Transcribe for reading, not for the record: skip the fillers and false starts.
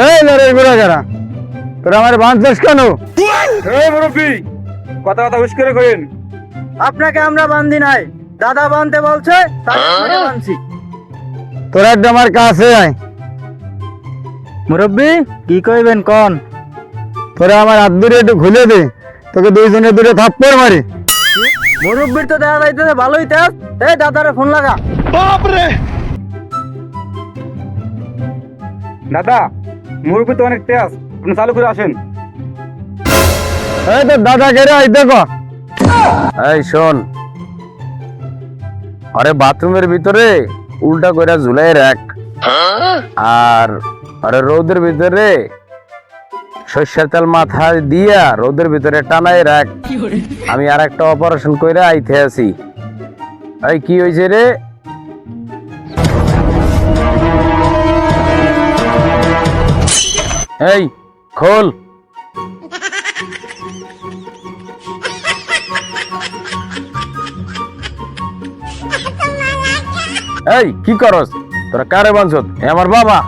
এই লড়াই ঘোরা যারা তোরা আমার বাঁধছিস কেন? এই মুরব্বি, কথা হুশ করে কইন। আপনাকে আমরা বান্ধি নাই, দাদা বানতে বলছে তাই আমরা বানছি। তোরা একদম আমার কাছে আয়। মুরব্বি কি কইবেন কোন? তোরা আমার হাত ধরে একটু খুলে দে, তোকে দুইজনে দূরে থাপ্পড় মারি। মুরব্বির তো দেখা যাইতেছে ভালোই তেজ। এই দাদারে ফোন লাগা। দাদা, মুরব্বি তো অনেক তেজ, আপনি চালু করে আসেন। এই তো দাদা কে রে, দেখো। এই শোন, আরে বাথরুমের ভিতরে উল্টা করে ঝুলাই রাখ, আর আরে রোদের ভিতরে সর্ষের তেল মাথায় দিয়া রোদের ভিতরে টানাই রাখ। আমি আর একটা অপারেশন করে আইতে আছি। এই কি হয়েছে রে? এই খোল। এই কি করস তোরা? কারে বানছত? আমার বাবা।